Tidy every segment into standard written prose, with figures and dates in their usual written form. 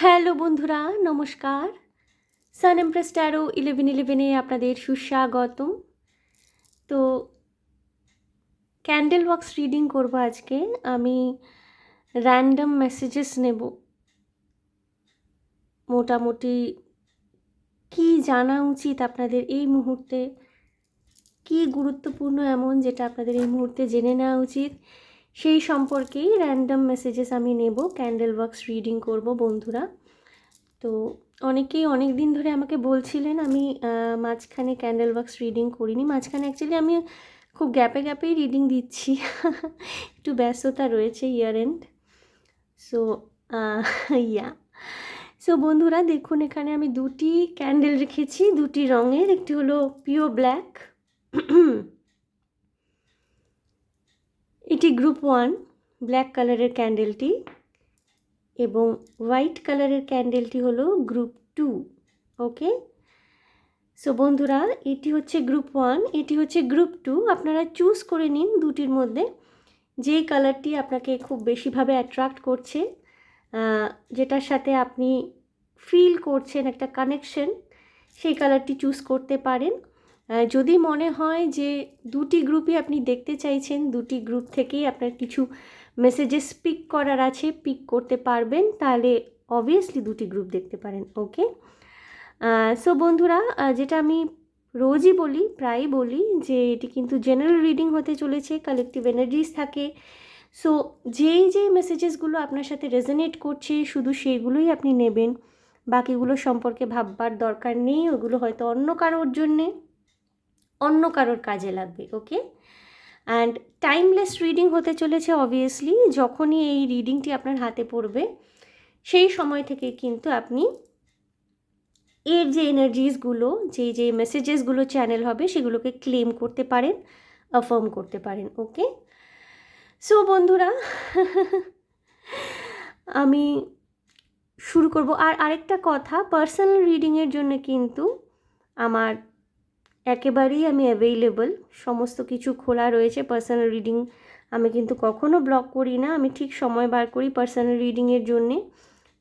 Hello বন্ধুরা, নমস্কার। সান empress taro 1111-এ আপনাদের সুস্বাগতম। তো ক্যান্ডেল ওয়াক্স রিডিং করব আজকে। আমি র্যান্ডম মেসেজেস নেব। মোটামুটি কি জানা উচিত আপনাদের এই মুহূর্তে, কি গুরুত্বপূর্ণ এমন যেটা আপনাদের এই মুহূর্তে জেনে নেওয়া উচিত, সেই সম্পর্কেই র্যান্ডম মেসেজেস আমি নেব। ক্যান্ডেল ওয়াক্স রিডিং করব বন্ধুরা। তো অনেকেই অনেক দিন ধরে আমাকে বলছিলেন, আমি মাঝখানে ক্যান্ডেল ওয়াক্স রিডিং করিনি। মাঝখানে অ্যাকচুয়ালি আমি খুব গ্যাপে গ্যাপেই রিডিং দিচ্ছি। একটু ব্যস্ততা রয়েছে, ইয়ার এন্ড। সো ইয়া সো বন্ধুরা দেখুন, এখানে আমি দুটি ক্যান্ডেল রেখেছি, দুটি রঙের। একটি হলো পিওর ব্ল্যাক, এটি গ্রুপ 1 ব্ল্যাক কালারের ক্যান্ডেলটি, এবং হোয়াইট কালারের ক্যান্ডেলটি হলো গ্রুপ 2। ওকে, সো বন্ধুরা এটি হচ্ছে গ্রুপ 1, এটি হচ্ছে গ্রুপ 2। আপনারা চুজ করে নিন দুটির মধ্যে যেই কালারটি আপনাকে খুব বেশিভাবে অ্যাট্রাক্ট করছে, যেটার সাথে আপনি ফিল করছেন একটা কানেকশন, সেই কালারটি চুজ করতে পারেন। যদি মনে হয় যে দুটি গ্রুপই আপনি দেখতে চাইছেন, দুটি গ্রুপ থেকেই আপনার কিছু মেসেজেস পিক করার আছে, পিক করতে পারবেন, তাহলে অবভিয়াসলি দুটি গ্রুপ দেখতে পারেন। ওকে, সো বন্ধুরা, যেটা আমি রোজই বলি, প্রায়ই বলি, যে এটি কিন্তু জেনারেল রিডিং হতে চলেছে, কালেকটিভ এনার্জিস থাকে। সো যেই মেসেজেসগুলো আপনার সাথে রেজোনেট করছে শুধু সেইগুলোই আপনি নেবেন, বাকিগুলো সম্পর্কে ভাববার দরকার নেই। ওগুলো হয়তো অন্য কারোর জন্যে, অন্য কারোর কাজে লাগবে। ওকে, অ্যান্ড টাইমলেস রিডিং হতে চলেছে অবভিয়াসলি। যখনই এই রিডিংটি আপনার হাতে পড়বে সেই সময় থেকে কিন্তু আপনি এর যে এনার্জিসগুলো, যে মেসেজেসগুলো চ্যানেল হবে সেগুলোকে ক্লেম করতে পারেন, অ্যাফার্ম করতে পারেন। ওকে, সো বন্ধুরা আমি শুরু করব। আর আরেকটা কথা, পার্সোনাল রিডিংয়ের জন্য কিন্তু আমার একেবারেই আমি অ্যাভেইলেবল, সমস্ত কিছু খোলা রয়েছে। পার্সোনাল রিডিং আমি কিন্তু কখনো ব্লক করি না, আমি ঠিক সময় বার করি পার্সোনাল রিডিংয়ের জন্যে।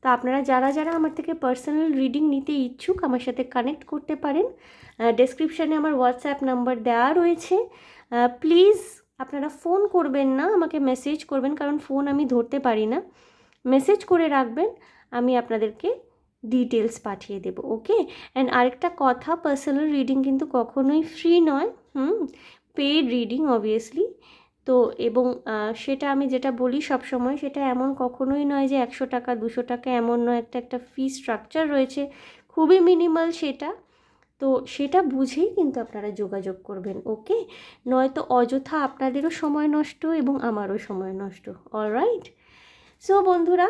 তো আপনারা যারা আমার থেকে পার্সোনাল রিডিং নিতে ইচ্ছুক আমার সাথে কানেক্ট করতে পারেন। ডেসক্রিপশানে আমার হোয়াটসঅ্যাপ নাম্বার দেওয়া রয়েছে। প্লিজ আপনারা ফোন করবেন না, আমাকে মেসেজ করবেন, কারণ ফোন আমি ধরতে পারি না। মেসেজ করে রাখবেন, আমি আপনাদেরকে ডিটেলস পাঠিয়ে দেবো। ওকে, অ্যান্ড আরেকটা কথা, পার্সোনাল রিডিং কিন্তু কখনোই ফ্রি নয়, পেইড রিডিং অবভিয়াসলি। তো এবং সেটা আমি যেটা বলি সব সময়, সেটা এমন কখনোই নয় যে 100 টাকা 200 টাকা, এমন নয়। একটা ফি স্ট্রাকচার রয়েছে, খুবই মিনিমাল সেটা। তো সেটা বুঝেই কিন্তু আপনারা যোগাযোগ করবেন। ওকে, নয়তো অযথা আপনাদেরও সময় নষ্ট এবং আমারও সময় নষ্ট। অলরাইট, সো বন্ধুরা,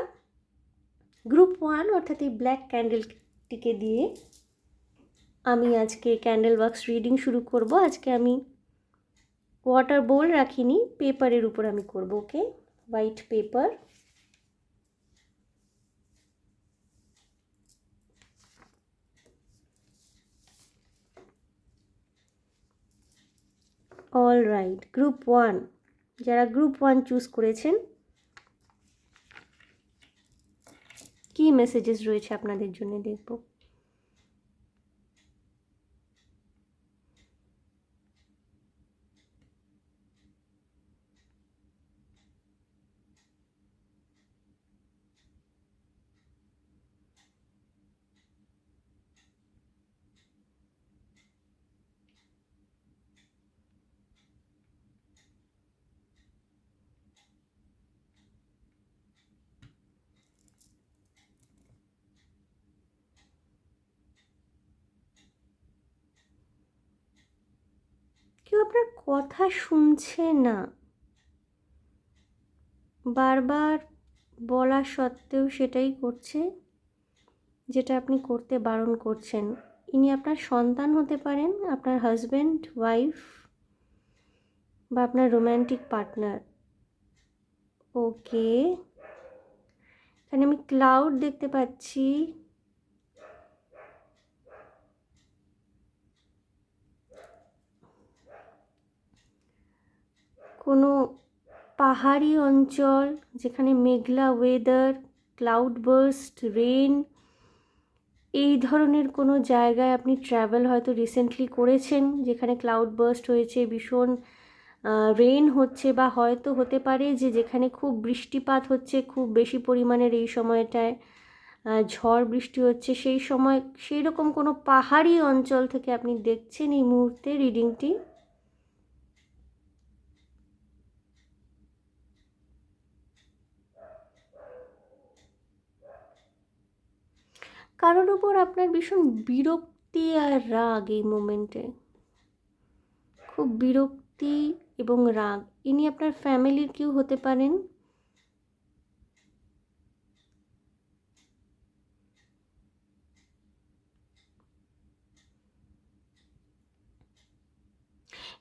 গ্রুপ 1 অর্থাৎ এই ব্ল্যাক ক্যান্ডেলটিকে দিয়ে আমি আজকে ক্যান্ডেল ওয়াক্স রিডিং শুরু করব। আজকে আমি ওয়াটার বোল রাখিনি, পেপারের উপর আমি করব। Okay, white paper. All right, group 1, যারা গ্রুপ 1 চুজ করেছেন, কি মেসেজেস রয়েছে আপনাদের জন্য দেখব। কেউ আপনার কথা শুনছে না, বারবার বলা সত্ত্বেও সেটাই করছে যেটা আপনি করতে বারণ করছেন। ইনি আপনার সন্তান হতে পারেন, আপনার হাজব্যান্ড, ওয়াইফ, বা আপনার রোম্যান্টিক পার্টনার। ওকে, এখানে আমি ক্লাউড দেখতে পাচ্ছি, কোনো পাহাড়ি অঞ্চল যেখানে মেঘলা ওয়েদার, ক্লাউড বার্স্ট, রেন, এই ধরনের কোনো জায়গায় আপনি ট্র্যাভেল হয়তো রিসেন্টলি করেছেন যেখানে ক্লাউড বার্স্ট হয়েছে, ভীষণ রেন হচ্ছে, বা হয়তো হতে পারে যে যেখানে খুব বৃষ্টিপাত হচ্ছে খুব বেশি পরিমাণের এই সময়টায়, ঝড় বৃষ্টি হচ্ছে, সেই সময় সেই রকম কোনো পাহাড়ি অঞ্চল থেকে আপনি দেখছেন এই মুহূর্তে রিডিংটি। কারোর উপর আপনার ভীষণ বিরক্তি আর রাগ এই মোমেন্টে, খুব বিরক্তি এবং রাগ। ইনি আপনার ফ্যামিলির কেউ হতে পারেন।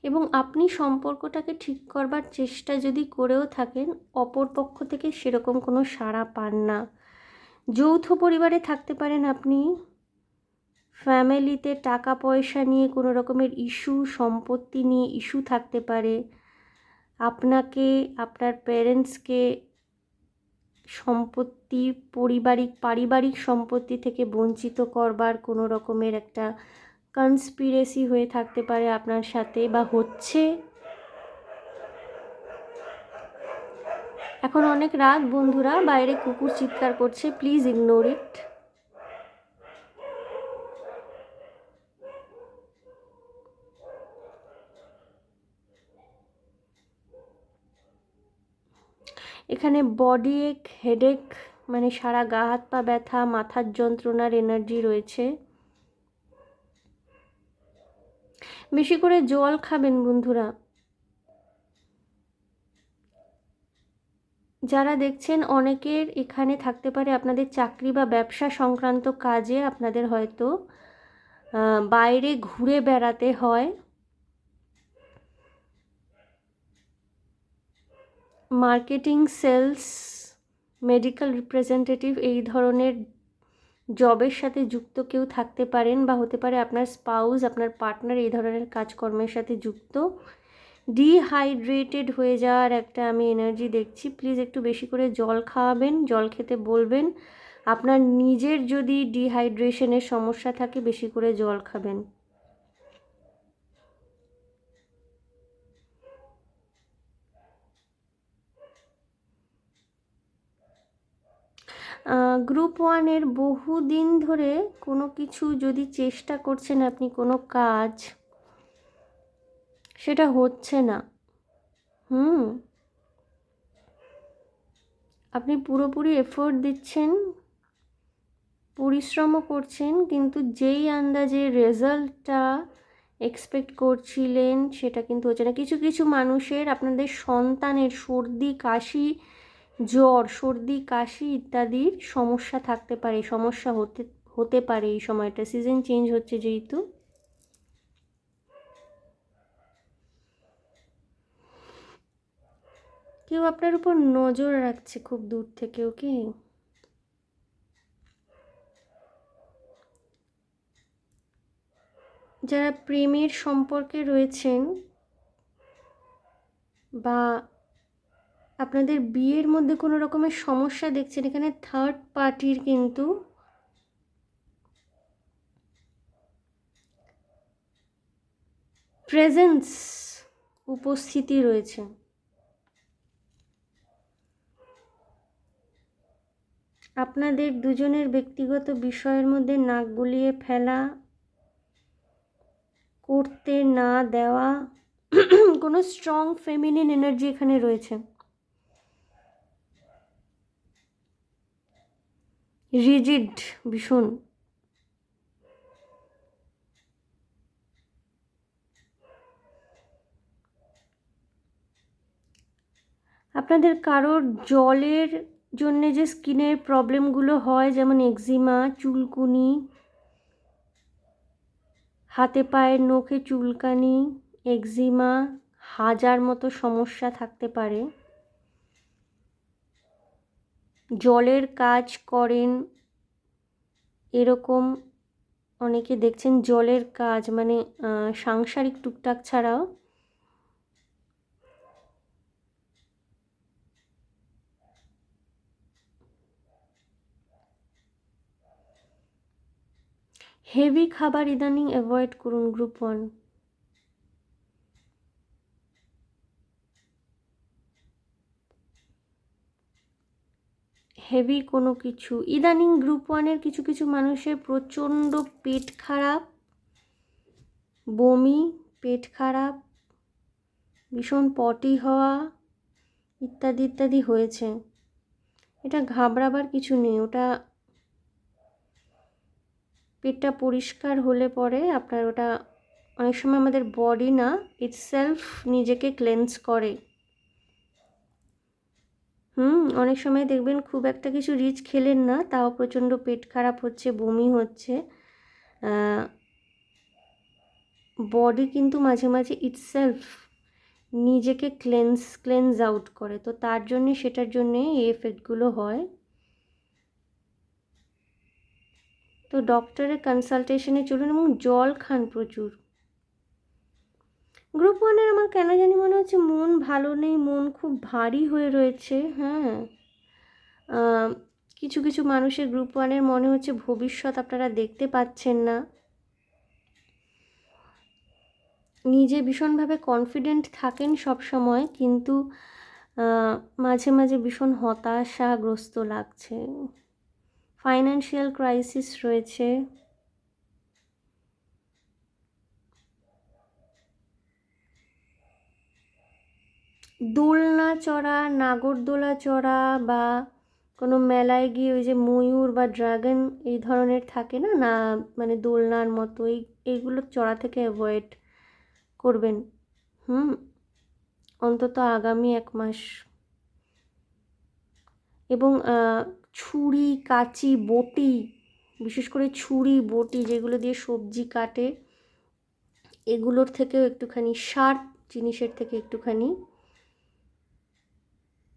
এবং আপনি সম্পর্কটাকে ঠিক করবার চেষ্টা যদি করেও থাকেন, অপর পক্ষ থেকে সেরকম কোনো সাড়া পান না। যৌথ পরিবারে থাকতে পারেন আপনি, ফ্যামিলিতে টাকা পয়সা নিয়ে কোনো রকমের ইস্যু, সম্পত্তি নিয়ে ইস্যু থাকতে পারে, আপনাকে আপনার প্যারেন্টসকে সম্পত্তি, পারিবারিক সম্পত্তি থেকে বঞ্চিত করবার কোনো রকমের একটা কনস্পিরেসি হয়ে থাকতে পারে আপনার সাথে, বা হচ্ছে। এখন অনেক রাত বন্ধুরা, বাইরে কুকুর চিৎকার করছে, প্লিজ ইগনোর ইট। এখানে বডি এক, হেডেক, মানে সারা গা হাত পা ব্যথা, মাথার যন্ত্রণার এনার্জি রয়েছে। বেশি করে জল খাবেন বন্ধুরা। যারা দেখছেন, অনেকের এখানে থাকতে পারে আপনাদের চাকরি বা ব্যবসা সংক্রান্ত কাজে আপনাদের হয়তো বাইরে ঘুরে বেড়াতে হয়। মার্কেটিং, সেলস, মেডিকেল রিপ্রেজেন্টেটিভ, এই ধরনের জবের সাথে যুক্ত কেউ থাকতে পারেন, বা হতে পারে আপনার স্পাউস, আপনার পার্টনার এই ধরনের কাজকর্মের সাথে যুক্ত। ডিহাইড্রেটেড হয়ে যাওয়ার একটা আমি এনার্জি দেখছি। প্লিজ একটু বেশি করে জল খাওয়াবেন, জল খেতে বলবেন। আপনার নিজের যদি ডিহাইড্রেশনের সমস্যা থাকে, বেশি করে জল খাবেন। গ্রুপ ওয়ানের বহুদিন ধরে কোনো কিছু যদি চেষ্টা করছেন আপনি, কোনো কাজ, সেটা হচ্ছে না। আপনি পুরোপুরি এফোর্ট দিচ্ছেন, পরিশ্রমও করছেন, কিন্তু যেই আন্দাজে রেজাল্টটা এক্সপেক্ট করছিলেন সেটা কিন্তু হচ্ছে না। কিছু কিছু মানুষের, আপনাদের সন্তানের সর্দি কাশি, জ্বর, সর্দি কাশি ইত্যাদির সমস্যা থাকতে পারে, সমস্যা হতে পারে এই সময়টা, সিজন চেঞ্জ হচ্ছে যেহেতু। কেউ আপনার উপর নজর রাখছে খুব দূর থেকে, ওকে? যারা প্রেমের সম্পর্কে রয়েছেন, বা আপনাদের বিয়ের মধ্যে কোনো রকমের সমস্যা দেখছেন, এখানে থার্ড পার্টির কিন্তু প্রেজেন্স, উপস্থিতি রয়েছে। আপনাদের দুজনের ব্যক্তিগত বিষয়ের মধ্যে নাক গলিয়ে ফেলা, করতে না দেওয়া, কোনো স্ট্রং ফেমিনিন এনার্জি এখানে রয়েছে। রিজিড ভীষণ। আপনাদের কারোর জলের জন্যে যে স্কিনের প্রবলেমগুলো হয়, যেমন এক্সিমা, চুলকুনি, হাতে পায়ের নখে চুলকানি, এক্সিমা, হাজার মতো সমস্যা থাকতে পারে। জলের কাজ করেন এরকম অনেকে দেখছেন, জলের কাজ মানে সাংসারিক টুকটাক ছাড়াও। হেভি খাবার ইদানিং অ্যাভয়েড করুন গ্রুপ 1। হেভি কোনো কিছু ইদানিং গ্রুপ 1-এর কিছু কিছু মানুষের প্রচণ্ড পেট খারাপ, বমি, পেট খারাপ, ভীষণ পটি হওয়া ইত্যাদি ইত্যাদি হয়েছে। এটা ঘাবড়াবার কিছু নেই, ওটা পেটটা পরিষ্কার হলে পরে আপনার ওটা অনেক সময় আমাদের বডি না ইটসেলফ নিজেকে ক্লেন্স করে। অনেক সময় দেখবেন খুব একটা কিছু রিচ খেলেন না, তাও প্রচণ্ড পেট খারাপ হচ্ছে, বমি হচ্ছে। বডি কিন্তু মাঝে মাঝে ইটসেলফ নিজেকে ক্লেন্স আউট করে, তো তার জন্যে সেটার জন্যে এই এফেক্টগুলো হয়। তো ডক্টরের কনসালটেশনে চলুন এবং জল খান প্রচুর। গ্রুপ 1-এর আমার কেন জানি মনে হচ্ছে মন ভালো নেই, মন খুব ভারী হয়ে রয়েছে। হ্যাঁ, কিছু কিছু মানুষের গ্রুপ 1-এর মনে হচ্ছে ভবিষ্যৎ আপনারা দেখতে পাচ্ছেন না। নিজে ভীষণভাবে কনফিডেন্ট থাকেন সব সময়, কিন্তু মাঝে মাঝে ভীষণ হতাশাগ্রস্ত লাগছে। ফাইন্যান্সিয়াল ক্রাইসিস রয়েছে। দোলনা চড়া, নাগরদোলা চড়া বা কোনো মেলায় গিয়ে ওই যে ময়ূর বা ড্রাগন এই ধরনের থাকে না না মানে দোলনার মতো, এইগুলো চড়া থেকে অ্যাভয়েড করবেন। অন্তত আগামী 1 মাস। এবং ছুরি, কাঁচি, বটি, বিশেষ করে ছুরি, বটি যেগুলো দিয়ে সবজি কাটে, এগুলোর থেকেও একটুখানি শার্প জিনিসের থেকে একটুখানি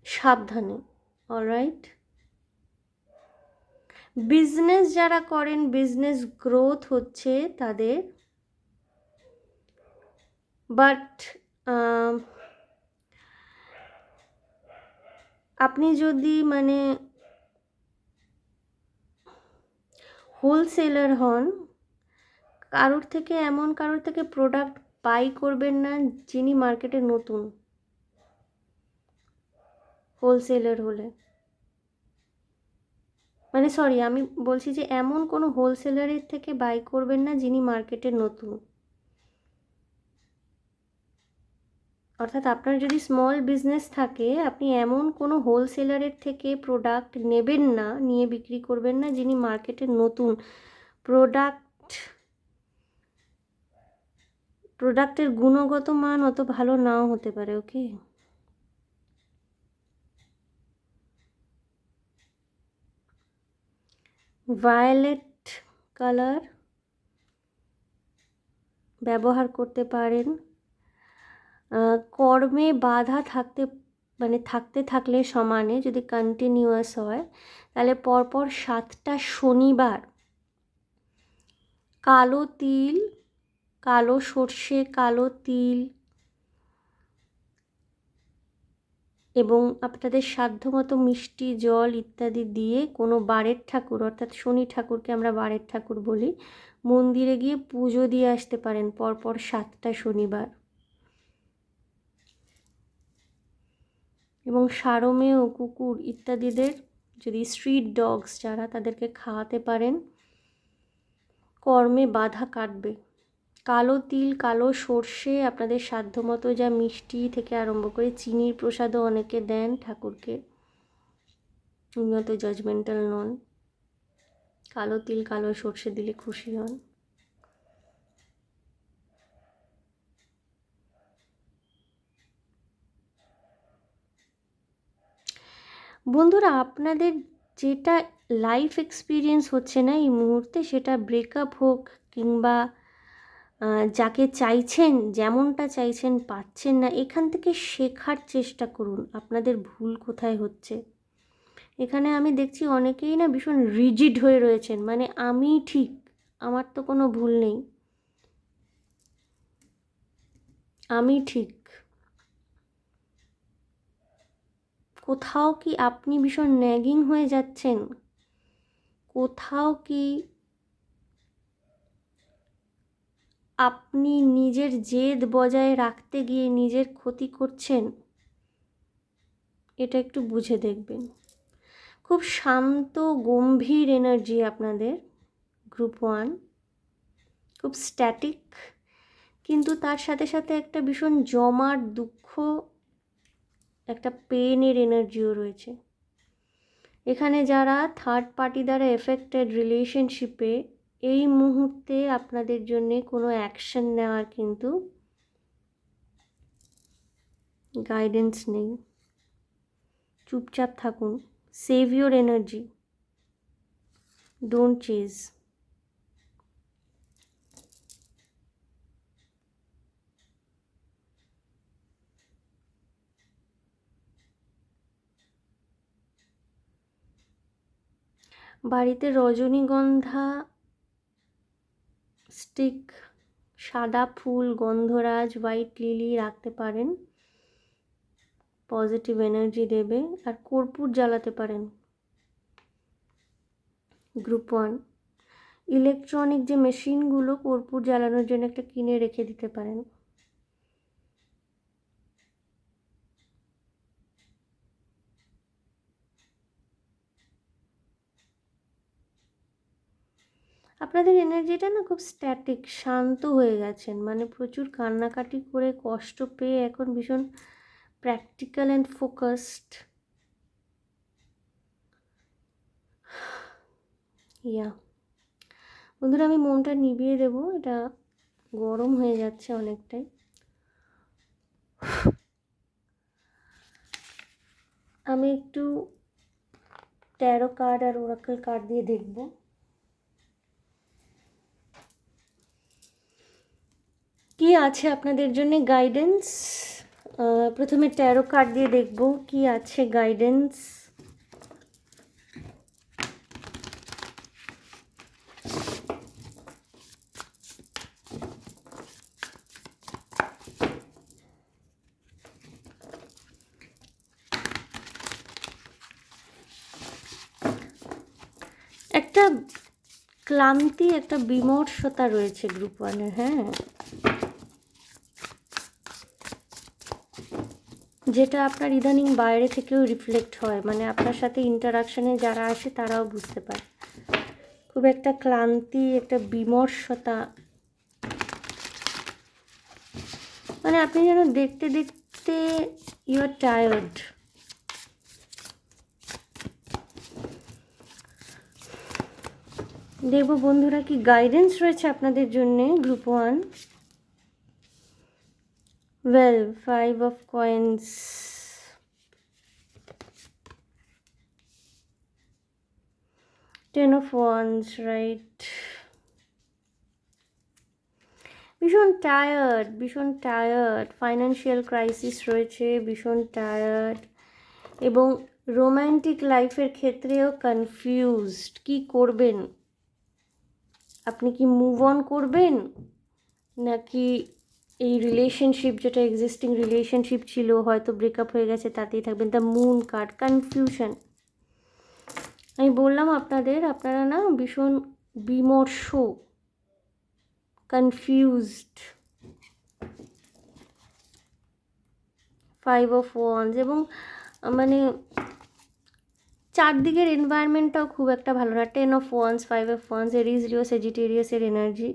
সাবধানে। অলরাইট, বিজনেস যারা করেন, বিজনেস গ্রোথ হচ্ছে তাদের, বাট আপনি যদি মানে হোলসেলার হন, কারোর থেকে প্রোডাক্ট বাই করবেন না যিনি মার্কেটে নতুন। হোলসেলার হলে মানে সরি, আমি বলছি যে এমন কোনো হোলসেলারের থেকে বাই করবেন না যিনি মার্কেটে নতুন। অর্থাৎ আপনার যদি স্মল বিজনেস থাকে, আপনি এমন কোনো হোলসেলারের থেকে প্রোডাক্ট নেবেন না, নিয়ে বিক্রি করবেন না যিনি মার্কেটে নতুন। প্রোডাক্টের গুণগত মান অত ভালো নাও হতে পারে। ওকে, ভায়োলেট কালার ব্যবহার করতে পারেন। কর্মে বাধা থাকতে থাকলে সমানে যদি কন্টিনিউয়াস হয়, তাহলে পরপর 7টা শনিবার কালো তিল, কালো সর্ষে, কালো তিল এবং আপনাদের সাধ্যমতো মিষ্টি জল ইত্যাদি দিয়ে কোনো বারের ঠাকুর, অর্থাৎ শনি ঠাকুরকে আমরা বারের ঠাকুর বলি, মন্দিরে গিয়ে পুজো দিয়ে আসতে পারেন পরপর 7টা শনিবার। এবং সারমেয় কুকুর ইত্যাদিদের, যদি স্ট্রিট ডগস যারা, তাদেরকে খাওয়াতে পারেন, কর্মে বাধা কাটবে। কালো তিল, কালো সর্ষে, আপনাদের সাধ্যমতো যা মিষ্টি থেকে আরম্ভ করে চিনির প্রসাদও অনেকে দেন ঠাকুরকে, উন্নত জাজমেন্টাল নন। কালো তিল, কালো সর্ষে দিলে খুশি হন। বন্ধুরা, আপনাদের যেটা লাইফ এক্সপিরিয়েন্স হচ্ছে না এই মুহূর্তে, সেটা ব্রেকআপ হোক কিংবা যাকে চাইছেন, যেমনটা চাইছেন পাচ্ছেন না, এখান থেকে শেখার চেষ্টা করুন আপনাদের ভুল কোথায় হচ্ছে। এখানে আমি দেখছি অনেকেই না ভীষণ রিজিড হয়ে রয়েছেন, মানে আমি ঠিক, আমার তো কোনো ভুল নেই, আমি ঠিক। কোথাও কি আপনি ভীষণ ন্যাগিং হয়ে যাচ্ছেন? কোথাও কি আপনি নিজের জেদ বজায় রাখতে গিয়ে নিজের ক্ষতি করছেন, এটা একটু বুঝে দেখবেন। খুব শান্ত গম্ভীর এনার্জি আপনাদের গ্রুপ 1, খুব স্ট্যাটিক, কিন্তু তার সাথে সাথে একটা ভীষণ জমাট দুঃখ, একটা পেনের এনার্জিও রয়েছে। এখানে যারা থার্ড পার্টি দ্বারা এফেক্টেড রিলেশনশিপে, এই মুহূর্তে আপনাদের জন্য কোনো অ্যাকশন নেওয়ার কিন্তু গাইডেন্স নেই। চুপচাপ থাকুন, save your energy, don't chase. বাড়িতে রজনীগন্ধা স্টিক, সাদা ফুল, গন্ধরাজ, হোয়াইট লিলি রাখতে পারেন, পজিটিভ এনার্জি দেবে। আর কর্পূর জ্বালাতে পারেন। গ্রুপ 1, ইলেকট্রনিক যে মেশিনগুলো কর্পূর জ্বালানোর জন্য একটা কিনে রেখে দিতে পারেন। আপনাদের এনার্জিটা না খুব স্ট্যাটিক, শান্ত হয়ে গেছেন, মানে প্রচুর কান্নাকাটি করে কষ্ট পেয়ে এখন ভীষণ প্র্যাকটিক্যাল অ্যান্ড ফোকাসড। বন্ধুরা, আমি মনটা নিভিয়ে দেব, এটা গরম হয়ে যাচ্ছে অনেকটাই। আমি একটু ট্যারো কার্ড আর ওরাকল কার্ড দিয়ে দেখব। কি আছে আপনাদের জন্য গাইডেন্স। প্রথমে ট্যারো কার্ড দিয়ে দেখব কি আছে গাইডেন্স। একটা ক্লান্তি, একটা বিমর্ষতা রয়েছে গ্রুপ 1-এর। হ্যাঁ, যেটা আপনার ইদানিং বাইরে থেকেও রিফ্লেক্ট হয়, মানে আপনার সাথে ইন্টারাকশানে যারা আসে তারাও বুঝতে পারে। খুব একটা ক্লান্তি, একটা বিমর্ষতা, মানে আপনি যেন দেখতে দেখতে ইউ আর টায়ার্ড। দেখব বন্ধুরা কি গাইডেন্স রয়েছে আপনাদের জন্যে group 1। Well, 5 of coins, 10 of wands, right. ভীষণ টায়ার্ড, ফাইন্যান্সিয়াল ক্রাইসিস রয়েছে, ভীষণ টায়ার্ড, এবং রোম্যান্টিক লাইফের ক্ষেত্রেও কনফিউজড। কি করবেন? আপনি কি মুভ অন করবেন, নাকি এই রিলেশনশিপ, যেটা এক্সিস্টিং রিলেশনশিপ ছিল, হয়তো ব্রেকআপ হয়ে গেছে, তাতেই থাকবেন? The moon card, confusion. আমি বললাম আপনাদের, আপনারা না ভীষণ বিমর্ষ, কনফিউজড। 5 of wands, এবং মানে চারদিকের এনভায়রনমেন্টটাও খুব একটা ভালো না। 10 of wands, 5 of wands, Aries, Leo, সেজিটেরিয়াসের এনার্জি,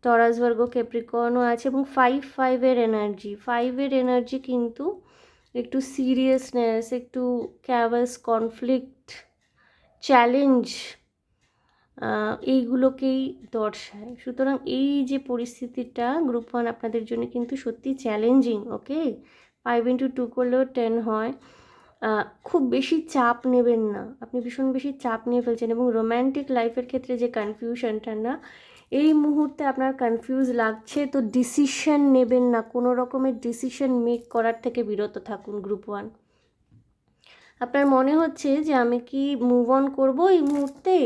টরাস, ভার্গো, ক্যাপ্রিকর্নও আছে, এবং 5-5-এর এনার্জি। 5-এর এনার্জি কিন্তু একটু সিরিয়াসনেস, একটু ক্যাভাস, কনফ্লিক্ট, চ্যালেঞ্জ, এইগুলোকেই দর্শায়। সুতরাং এই যে পরিস্থিতিটা গ্রুপ 1 আপনাদের জন্য কিন্তু সত্যি চ্যালেঞ্জিং। ওকে, 5 into 2 করলেও 10 হয়। খুব বেশি চাপ নেবেন না, আপনি ভীষণ বেশি চাপ নিয়ে ফেলছেন। এবং রোম্যান্টিক লাইফের ক্ষেত্রে যে কনফিউশনটা না, এই মুহূর্তে আপনার কনফিউজ লাগছে, তো ডিসিশন নেবেন না, কোনো রকমের ডিসিশন মেক করার থেকে বিরত থাকুন গ্রুপ 1। আপনার মনে হচ্ছে যে আমি কি মুভ অন করবো এই মুহূর্তে,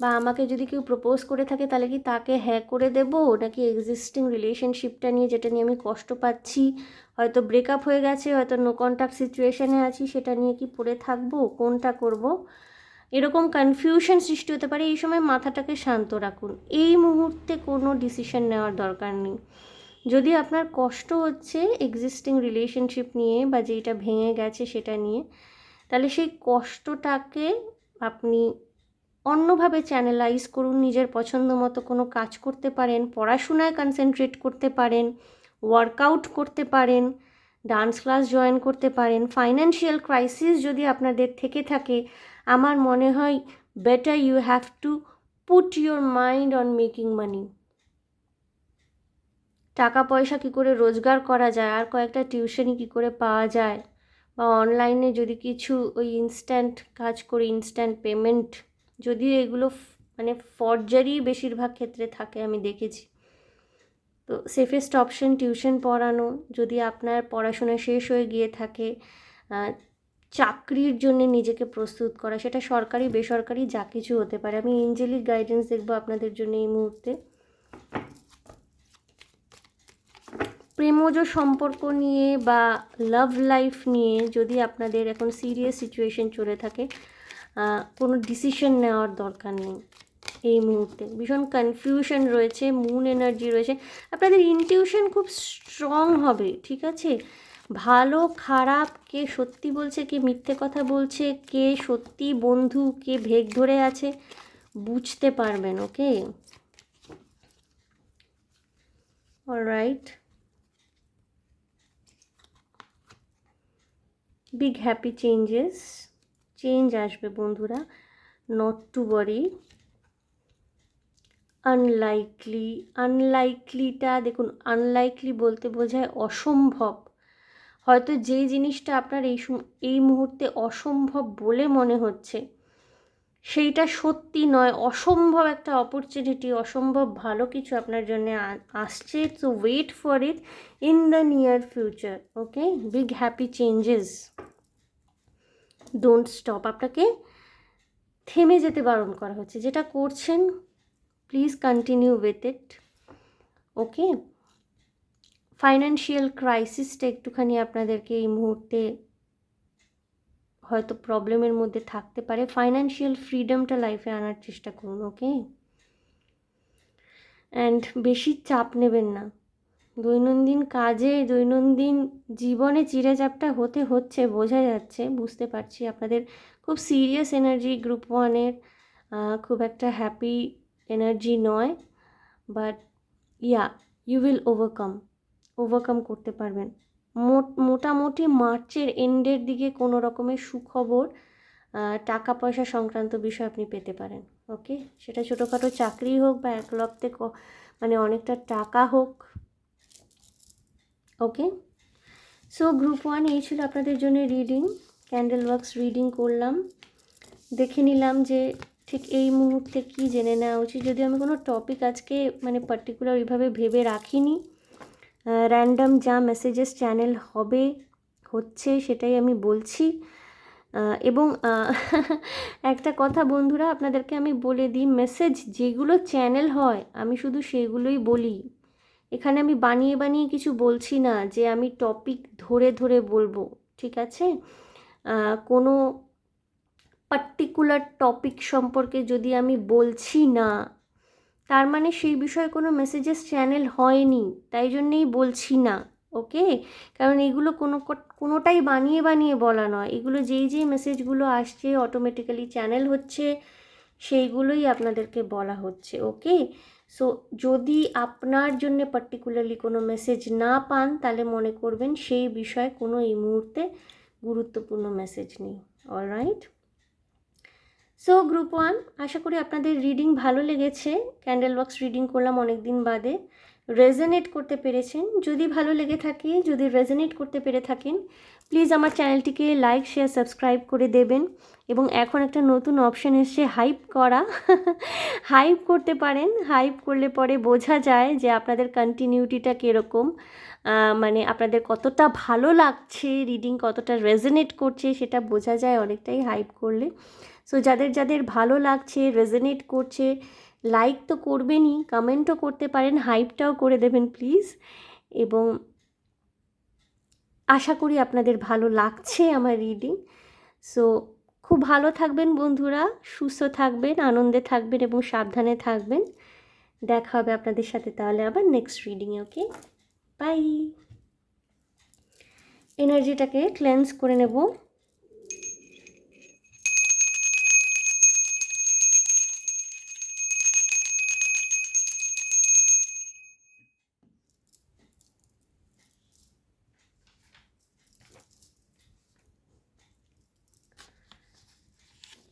বা আমাকে যদি কেউ প্রপোজ করে থাকে তাহলে কি তাকে হ্যাঁ করে দেব, নাকি এক্সিস্টিং রিলেশনশিপটা নিয়ে, যেটা নিয়ে আমি কষ্ট পাচ্ছি, হয়তো ব্রেকআপ হয়ে গেছে, হয়তো নো কন্ট্যাক্ট সিচুয়েশানে আছি, সেটা নিয়ে কি পড়ে থাকবো, কোনটা করব? এরকম কনফিউশন সৃষ্টি হতে পারে। এই সময় মাথাটাকে শান্ত রাখুন, এই মুহূর্তে কোনো ডিসিশন নেওয়ার দরকার নেই। যদি আপনার কষ্ট হচ্ছে এক্সিস্টিং রিলেশনশিপ নিয়ে বা যেটা ভেঙে গেছে সেটা নিয়ে, তাহলে সেই কষ্টটাকে আপনি অন্যভাবে চ্যানেলাইজ করুন। নিজের পছন্দ মতো কোনো কাজ করতে পারেন, পড়াশোনায় কনসেন্ট্রেট করতে পারেন, ওয়ার্কআউট করতে পারেন, ডান্স ক্লাস জয়েন করতে পারেন। ফাইন্যান্সিয়াল ক্রাইসিস যদি আপনাদের থেকে থাকে, আমার মনে হয় better you have to put your mind on making money. টাকা পয়সা কী করে রোজগার করা যায়, আর কয়েকটা টিউশনি কী করে পাওয়া যায়, বা অনলাইনে যদি কিছু ওই ইনস্ট্যান্ট কাজ করে ইনস্ট্যান্ট পেমেন্ট, যদিও এগুলো মানে ফর্জারি বেশিরভাগ ক্ষেত্রে থাকে আমি দেখেছি। তো সেফেস্ট অপশন টিউশন পড়ানো। যদি আপনার পড়াশোনা শেষ হয়ে গিয়ে থাকে, চাকরির জন্য নিজেকে প্রস্তুত করা, সেটা সরকারি বেসরকারি যা কিছু হতে পারে। আমি এঞ্জেলিক গাইডেন্স দেখবো আপনাদের জন্য এই মুহূর্তে। প্রেমজ সম্পর্ক নিয়ে বা লাভ লাইফ নিয়ে যদি আপনাদের এখন সিরিয়াস সিচুয়েশন চলে থাকে, কোনো ডিসিশন নেওয়ার দরকার নেই এই মুহূর্তে। ভীষণ কনফিউশন রয়েছে, মুন এনার্জি রয়েছে, আপনাদের ইনটিউশন খুব স্ট্রং হবে, ঠিক আছে? ভালো খারাপ, কে সত্যি বলছে কে মিথ্যে কথা বলছে, কে সত্যি বন্ধু কে ভেগ ধরে আছে বুঝতে পারবেন। ওকে, অলরাইট। বিগ হ্যাপি চেঞ্জ আসবে বন্ধুরা, নট টু ওয়ারি। আনলাইকলিটা দেখুন, আনলাইকলি বলতে বোঝায় অসম্ভব। হয়তো যে জিনিসটা আপনার এই মুহূর্তে অসম্ভব বলে মনে হচ্ছে সেইটা সত্যি নয়, অসম্ভব একটা অপরচুনিটি, অসম্ভব ভালো কিছু আপনার জন্য আসছে। So wait for it in the near future. Okay, big happy changes, don't stop. আপনাকে থেমে যেতে বারণ করা হচ্ছে, যেটা করছেন please continue with it. Okay, financial ক্রাইসিসটা একটুখানি আপনাদেরকে এই মুহূর্তে হয়তো প্রবলেমের মধ্যে থাকতে পারে। ফাইন্যান্সিয়াল ফ্রিডমটা লাইফে আনার চেষ্টা করুন। ওকে, অ্যান্ড বেশি চাপ নেবেন না। দৈনন্দিন কাজে দৈনন্দিন জীবনে চিড়েচাপটা হচ্ছে, বোঝা যাচ্ছে, বুঝতে পারছি। আপনাদের খুব সিরিয়াস এনার্জি গ্রুপ ওয়ানের, খুব একটা হ্যাপি এনার্জি নয়, but yeah you will overcome করতে পারবেন। মোটামুটি মার্চের এন্ডের দিকে কোনো রকমের সুখবর, টাকা পয়সা সংক্রান্ত বিষয় আপনি পেতে পারেন। ওকে, সেটা ছোটোখাটো চাকরি হোক বা এক লপ্তে মানে অনেকটা টাকা হোক। ওকে, সো গ্রুপ ওয়ান এই ছিল আপনাদের জন্য রিডিং, ক্যান্ডেল ওয়ার্কস রিডিং করলাম, দেখে নিলাম যে ঠিক এই মুহূর্তে কি জেনে নেওয়া উচিত। যদি আমি কোনো টপিক আজকে মানে পার্টিকুলার ওইভাবে ভেবে রাখিনি, র্যান্ডাম যা মেসেজেস চ্যানেল হচ্ছে সেটাই আমি বলছি। এবং একটা কথা বন্ধুরা আপনাদেরকে আমি বলে দিই, মেসেজ যেগুলো চ্যানেল হয় আমি শুধু সেগুলোই বলি। এখানে আমি বানিয়ে বানিয়ে কিছু বলছি না যে আমি টপিক ধরে ধরে বলবো, ঠিক আছে? কোনো পার্টিকুলার টপিক সম্পর্কে যদি আমি বলছি না, তার মানে সেই বিষয়ে কোনো মেসেজেস চ্যানেল হয়নি, তাই জন্যেই বলছি না। ওকে, কারণ এগুলো কোনোটাই বানিয়ে বানিয়ে বলা নয়, এগুলো যেই মেসেজগুলো আসছে অটোমেটিক্যালি চ্যানেল হচ্ছে, সেইগুলোই আপনাদেরকে বলা হচ্ছে। ওকে, সো যদি আপনার জন্য পার্টিকুলারলি কোনো মেসেজ না পান, তাহলে মনে করবেন সেই বিষয়ে কোনো এই মুহূর্তে গুরুত্বপূর্ণ মেসেজ নেই। অলরাইট, সো গ্রুপ ওয়ান, আশা করি আপনাদের রিডিং ভালো লেগেছে। ক্যান্ডেল ওয়ার্কস রিডিং করলাম অনেক দিন বাদে, রেজোনেট করতে পেরেছেন। যদি ভালো লেগে থাকে, যদি রেজোনেট করতে পেরে থাকেন, প্লিজ আমার চ্যানেলটিকে লাইক শেয়ার সাবস্ক্রাইব করে দেবেন। এবং এখন একটা নতুন অপশান এসছে হাইপ করা, হাইপ করতে পারেন। হাইপ করলে পরে বোঝা যায় যে আপনাদের কন্টিনিউটিটা কীরকম, মানে আপনাদের কতটা ভালো লাগছে, রিডিং কতটা রেজোনেট করছে সেটা বোঝা যায় অনেকটাই হাইপ করলে। সো যাদের ভালো লাগছে, রেজোনেট করছে, লাইক তো করবেনই, কমেন্টও করতে পারেন, হাইপটাও করে দেবেন প্লিজ। এবং আশা করি আপনাদের ভালো লাগছে আমার রিডিং। সো খুব ভালো থাকবেন বন্ধুরা, সুস্থ থাকবেন, আনন্দে থাকবেন এবং সাবধানে থাকবেন। দেখা হবে আপনাদের সাথে তাহলে আবার নেক্সট রিডিংয়ে। Okay, bye. এনার্জিটাকে ক্লেন্স করে নেব।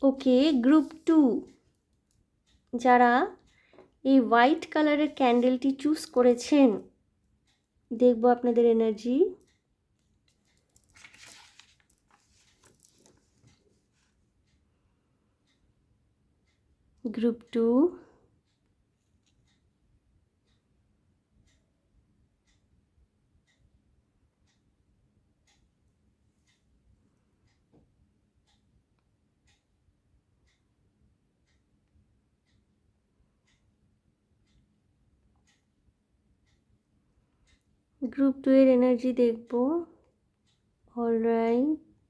ওকে, গ্রুপ 2 যারা এই হোয়াইট কালারের ক্যান্ডেলটি চুজ করেছেন, দেখব আপনাদের এনার্জি। গ্রুপ 2, গ্রুপ 2 এর এনার্জি দেখব। অলরাইট,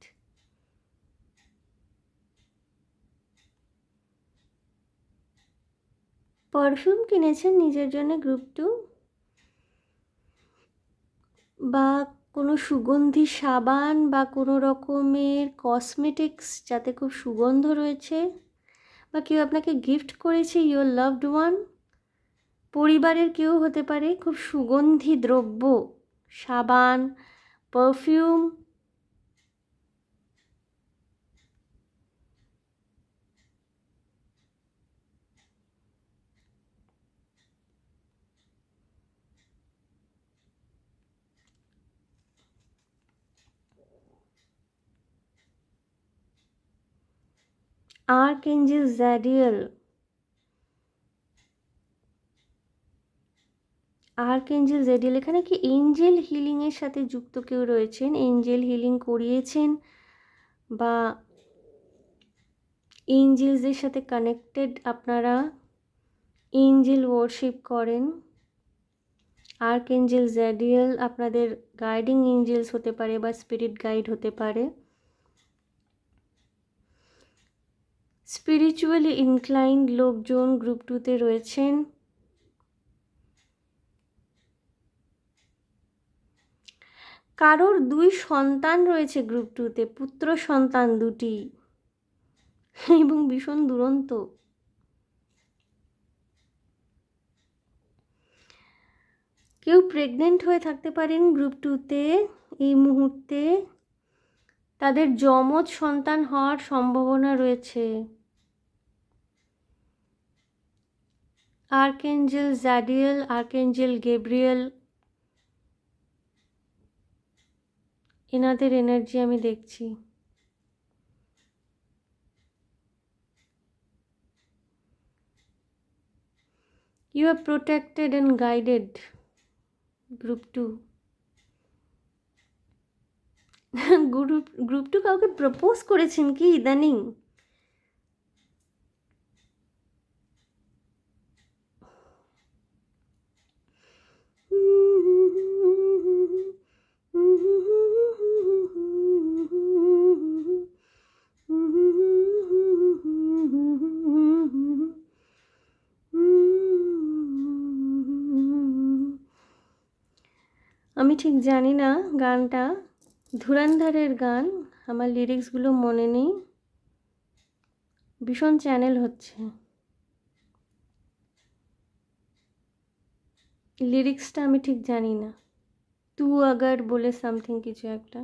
পারফিউম কিনেছেন নিজের জন্য গ্রুপ 2, বা কোনো সুগন্ধি সাবান বা কোনো রকমের কসমেটিক্স যাতে খুব সুগন্ধ রয়েছে, বা কেউ আপনাকে গিফট করেছে, ইয়োর লাভড ওয়ান, পরিবারের কেউ হতে পারে, খুব সুগন্ধি দ্রব্য, সাবান, পারফিউম। আর্কএঞ্জেল জ্যাডিয়েল, আর্কএঞ্জেল জ্যাডিয়েল, এখানে কি এঞ্জেল হিলিংয়ের সাথে যুক্ত কেউ রয়েছেন, এঞ্জেল হিলিং করিয়েছেন বা এঞ্জেলসদের সাথে কানেক্টেড, আপনারা এঞ্জেল ওয়ার্শিপ করেন। আর্কএঞ্জেল জ্যাডিয়েল আপনাদের গাইডিং এঞ্জেলস হতে পারে বা স্পিরিট গাইড হতে পারে। স্পিরিচুয়ালি ইনক্লাইন্ড লোকজন গ্রুপ 2তে রয়েছেন। কারোর 2 সন্তান রয়েছে গ্রুপ 2তে, পুত্র সন্তান 2টি, এবং ভীষণ দুরন্ত। কেউ প্রেগনেন্ট হয়ে থাকতে পারেন গ্রুপ 2তে এই মুহূর্তে, তাদের যমজ সন্তান হওয়ার সম্ভাবনা রয়েছে। আর্কএঞ্জেল জ্যাডিয়েল, আর্কএঞ্জেল গ্যাব্রিয়েল, এনাদের এনার্জি আমি দেখছি। You are protected and guided group 2। Group 2 কাউকে প্রপোজ করেছেন কি ইদানিং? আমি ঠিক জানি না গানটা, ধুরন্ধরের গান, আমার লিরিক্সগুলো মনে নেই, ভীষণ চ্যানেল হচ্ছে, লিরিক্সটা আমি ঠিক জানি না। তু আগার বলে সামথিং কিছু একটা।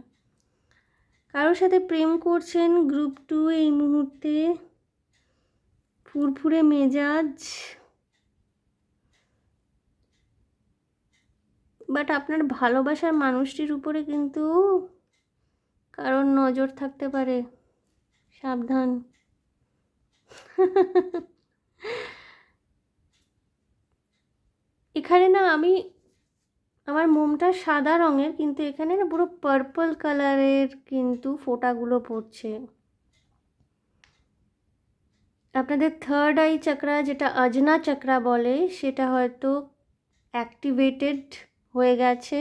কারোর সাথে প্রেম করছেন গ্রুপ 2 এই মুহূর্তে, ফুরফুরে মেজাজ, বাট আপনার ভালোবাসার মানুষটির উপরে কিন্তু কারোর নজর থাকতে পারে, সাবধান। এখানে না আমার মোমটা সাদা রঙের, কিন্তু এখানে না পুরো পার্পল কালারের কিন্তু ফোঁটাগুলো পড়ছে। আপনাদের থার্ড আই চক্রা, যেটা অজনা চক্রা বলে, সেটা হয়তো অ্যাক্টিভেটেড হয়ে গেছে,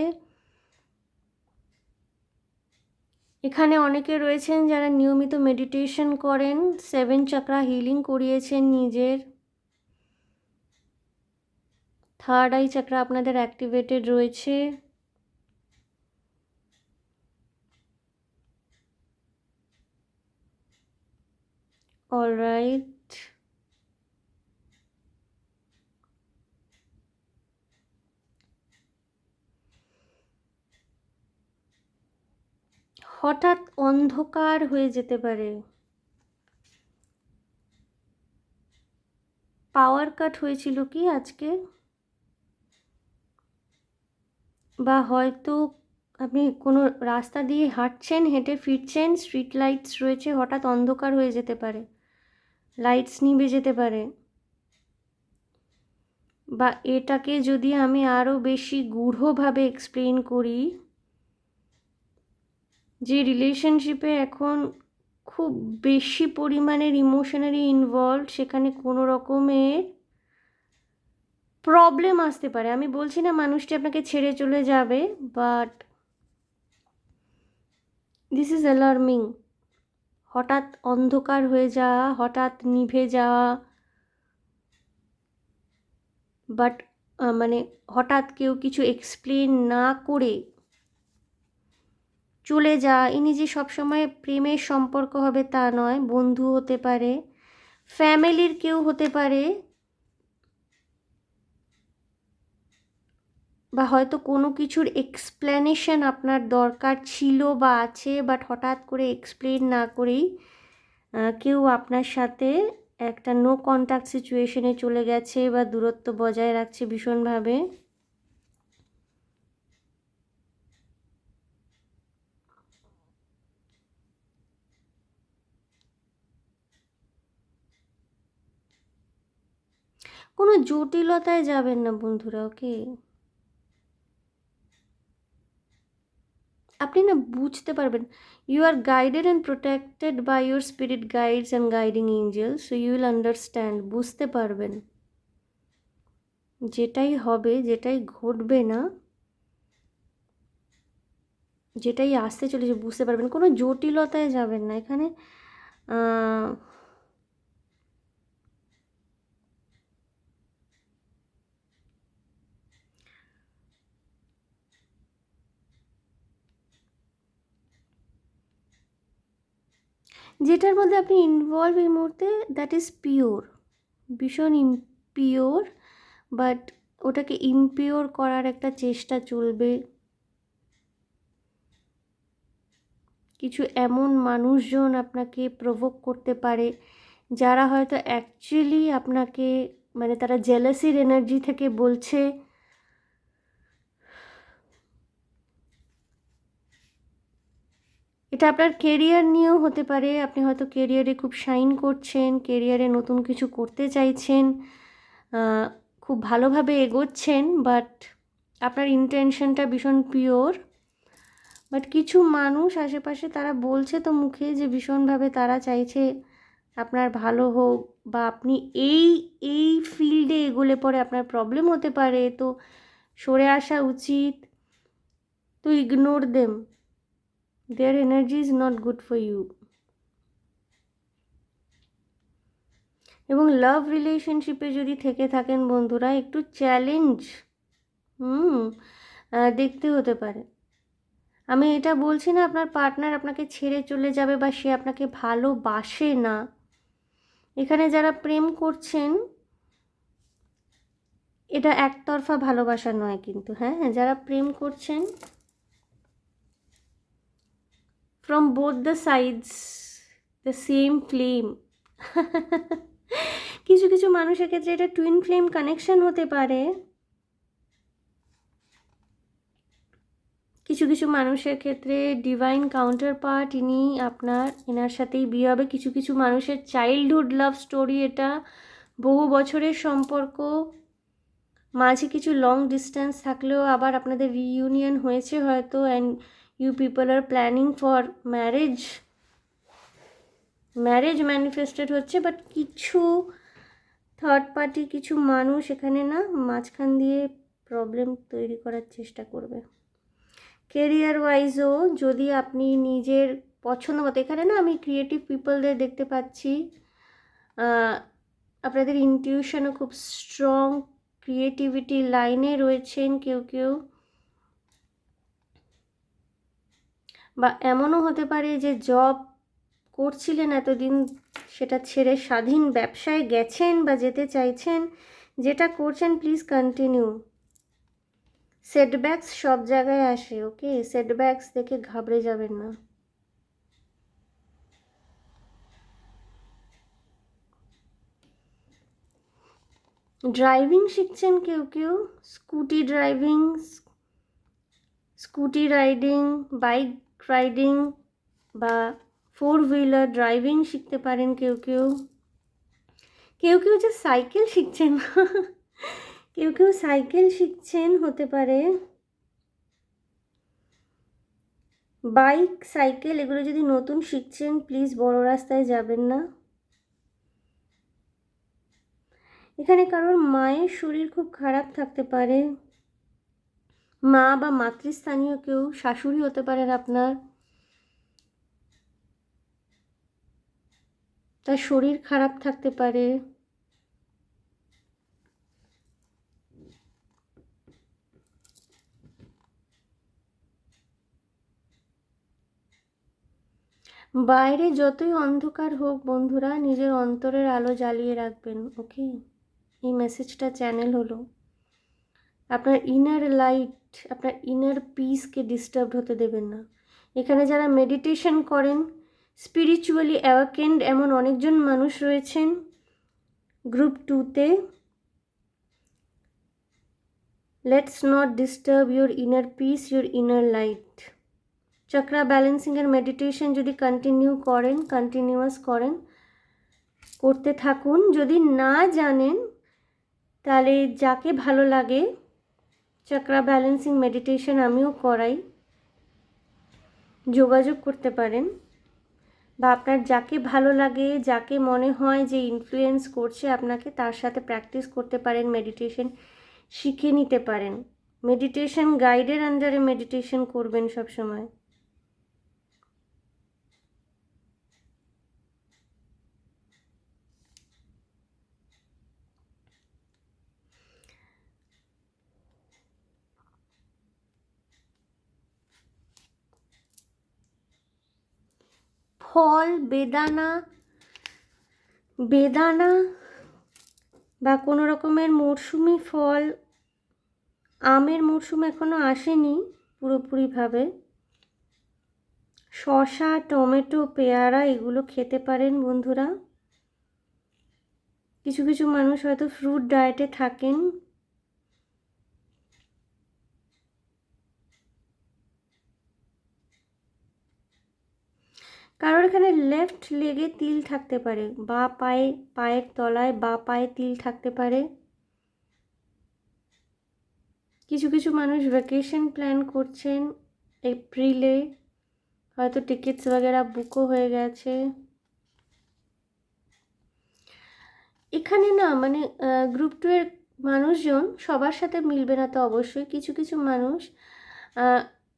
এখানে অনেকে রয়েছেন যারা নিয়মিত মেডিটেশন করেন, 7 চাকরা হিলিং করিয়েছেন নিজের। থার্ড আই চাকরা আপনাদের অ্যাক্টিভেটেড রয়েছে। অলরাইট, হঠাৎ অন্ধকার হয়ে যেতে পারে, পাওয়ার কাট হয়েছিল কি আজকে, বা হয়তো আপনি কোনো রাস্তা দিয়ে হাঁটছেন, হেঁটে ফিরছেন, স্ট্রিট লাইটস রয়েছে, হঠাৎ অন্ধকার হয়ে যেতে পারে, লাইটস নিভে যেতে পারে। বা এটাকে যদি আমি আরও বেশি গূঢ়ভাবে এক্সপ্লেন করি, যে রিলেশনশিপে এখন খুব বেশি পরিমাণের ইমোশনালি ইনভলভ, সেখানে কোনো রকমের প্রবলেম আসতে পারে। আমি বলছি না মানুষটি আপনাকে ছেড়ে চলে যাবে, বাট দিস ইজ অ্যালার্মিং। হঠাৎ অন্ধকার হয়ে যাওয়া, হঠাৎ নিভে যাওয়া, বাট মানে হঠাৎ কেউ কিছু এক্সপ্লেন না করে চলে যাওয়া। ইনি যে সবসময় প্রেমের সম্পর্ক হবে তা নয়, বন্ধু হতে পারে, ফ্যামিলির কেউ হতে পারে, বা হয়তো কোনো কিছুর এক্সপ্লেনেশন আপনার দরকার ছিল বা আছে, বাট হঠাৎ করে এক্সপ্লেন না করেই কেউ আপনার সাথে একটা নো কন্ট্যাক্ট সিচুয়েশনে চলে গেছে বা দূরত্ব বজায় রাখছে ভীষণভাবে। কোনো জটিলতায় যাবেন না বন্ধুরা, ওকে? আপনি না বুঝতে পারবেন, you are guided and protected by your spirit guides and guiding angels, so you will understand, বুঝতে পারবেন যেটাই হবে, যেটাই ঘটবে না, যেটাই আসতে চলেছে বুঝতে পারবেন। কোনো জটিলতায় যাবেন না এখানে। যেটার মধ্যে আপনি ইনভলভ এই মুহূর্তে, দ্যাট ইজ পিওর, ভীষণ ইমপিওর, বাট ওটাকে ইমপিওর করার একটা চেষ্টা চলবে। কিছু এমন মানুষজন আপনাকে প্রভোক করতে পারে যারা হয়তো অ্যাকচুয়ালি আপনাকে, মানে তারা জেলাসির এনার্জি থেকে বলছে। এটা আপনার কেরিয়ার নিয়েও হতে পারে, আপনি হয়তো কেরিয়ারে খুব শাইন করছেন, কেরিয়ারে নতুন কিছু করতে চাইছেন, খুব ভালোভাবে এগোচ্ছেন, বাট আপনার ইন্টেনশনটা ভীষণ পিওর, বাট কিছু মানুষ আশেপাশে তারা বলছে তো মুখে যে ভীষণভাবে তারা চাইছে আপনার ভালো হোক, বা আপনি এই এই ফিল্ডে এগোলে পরে আপনার প্রবলেম হতে পারে, তো সরে আসা উচিত, তো ignore them, their energy is not good for you. এবং লাভ রিলেশনশিপে যদি থেকে থাকেন বন্ধুরা, একটু চ্যালেঞ্জ দেখতে হতে পারে। আমি এটা বলছি না আপনার পার্টনার আপনাকে ছেড়ে চলে যাবে বা সে আপনাকে ভালোবাসে না। এখানে যারা প্রেম করছেন, এটা একতরফা ভালোবাসা নয় কিন্তু, হ্যাঁ, যারা প্রেম করছেন, from both the sides the same flame. কিছু কিছু মানুষের ক্ষেত্রে এটা টুইন ফ্লেম কানেকশন হতে পারে, কিছু কিছু মানুষের ক্ষেত্রে ডিভাইন কাউন্টার পার্ট, ইনি আপনার, এনার সাথেই বিয়ে হবে। কিছু কিছু মানুষের চাইল্ডহুড লাভ স্টোরি, এটা বহু বছরের সম্পর্ক, মাঝে কিছু লং ডিস্টেন্স থাকলেও আবার আপনাদের রিইউনিয়ন হয়েছে হয়তো, and you people are planning for marriage, marriage manifested হচ্ছে, বাট কিছু থার্ড পার্টি, কিছু মানুষ এখানে না মাঝখান দিয়ে প্রবলেম তৈরি করার চেষ্টা করবে। কেরিয়ার ওয়াইজও যদি আপনি নিজের পছন্দ মতো, এখানে না আমি ক্রিয়েটিভ পিপলদের দেখতে পাচ্ছি, আপনাদের ইনটিউশনও খুব স্ট্রং, ক্রিয়েটিভিটি লাইনে রয়েছেন কেউ কেউ, বা এমনও হতে পারে যে জব করছিলেন এতদিন সেটা ছেড়ে স্বাধীন ব্যবসায় গেছেন বা যেতে চাইছেন, যেটা করছেন প্লিজ কন্টিনিউ। সেটব্যাকস সব জায়গায় আসে, ওকে, সেটব্যাকস দেখে ঘাবড়ে যাবেন না। ড্রাইভিং শিখছেন কেউ কেউ, scooty driving, scooty riding, bike riding বা 4 হুইলার ড্রাইভিং শিখতে পারেন কেউ কেউ। কেউ কেউ যে সাইকেল শিখছেন কেউ কেউ সাইকেল শিখছেন হতে পারে, বাইক সাইকেল এগুলো যদি নতুন শিখছেন প্লিজ বড় রাস্তায় যাবেন না। এখানে কারোর মায়ের শরীর খুব খারাপ থাকতে পারে, মা বা মাতৃস্থানীয় কেউ, শাশুড়ি হতে পারেন আপনার, তার শরীর খারাপ থাকতে পারে। বাইরে যতই অন্ধকার হোক বন্ধুরা, নিজের অন্তরের আলো জ্বালিয়ে রাখবেন, ওকে। এই মেসেজটা চ্যানেল হলো আপনার ইনার লাইট, আপনার ইনার পিসকে ডিস্টার্ব হতে দেবেন না। এখানে যারা মেডিটেশন করেন, স্পিরিচুয়ালি অ্যাওয়াকেন্ড এমন অনেকজন মানুষ রয়েছেন গ্রুপ 2-তে। Let's not disturb your inner peace, your inner light. Chakra ব্যালেন্সিংয়ের মেডিটেশন যদি কন্টিনিউয়াস করেন, করতে থাকুন। যদি না জানেন তাহলে যাকে ভালো লাগে চক্রা ব্যালেন্সিং মেডিটেশন আমিও করাই, যোগাযোগ করতে পারেন। বা আপনার যাকে ভালো লাগে, যাকে মনে হয় যে ইনফ্লুয়েন্স করছে আপনাকে, তার সাথে প্র্যাকটিস করতে পারেন, মেডিটেশন শিখে নিতে পারেন। মেডিটেশন গাইডের আন্ডারে মেডিটেশন করবেন সব সময়। ফল, বেদানা বা কোনো রকমের মরশুমি ফল, আমের মরশুম এখনো আসেনি পুরোপুরিভাবে, শসা, টমেটো, পেয়ারা এগুলো খেতে পারেন বন্ধুরা। কিছু কিছু মানুষ হয়তো ফ্রুট ডায়েটে থাকেন। কারোর এখানে লেফট লেগে তিল থাকতে পারে, বা পায়ের তলায় বা পায়ে তিল থাকতে পারে। কিছু কিছু মানুষ ভ্যাকেশন প্ল্যান করছেন এপ্রিলে, হয়তো টিকিটস वगैरह বুকও হয়ে গেছে। এখানে না মানে গ্রুপ 2 এর মানুষজন সবার সাথে মিলবে না তো অবশ্যই, কিছু কিছু মানুষ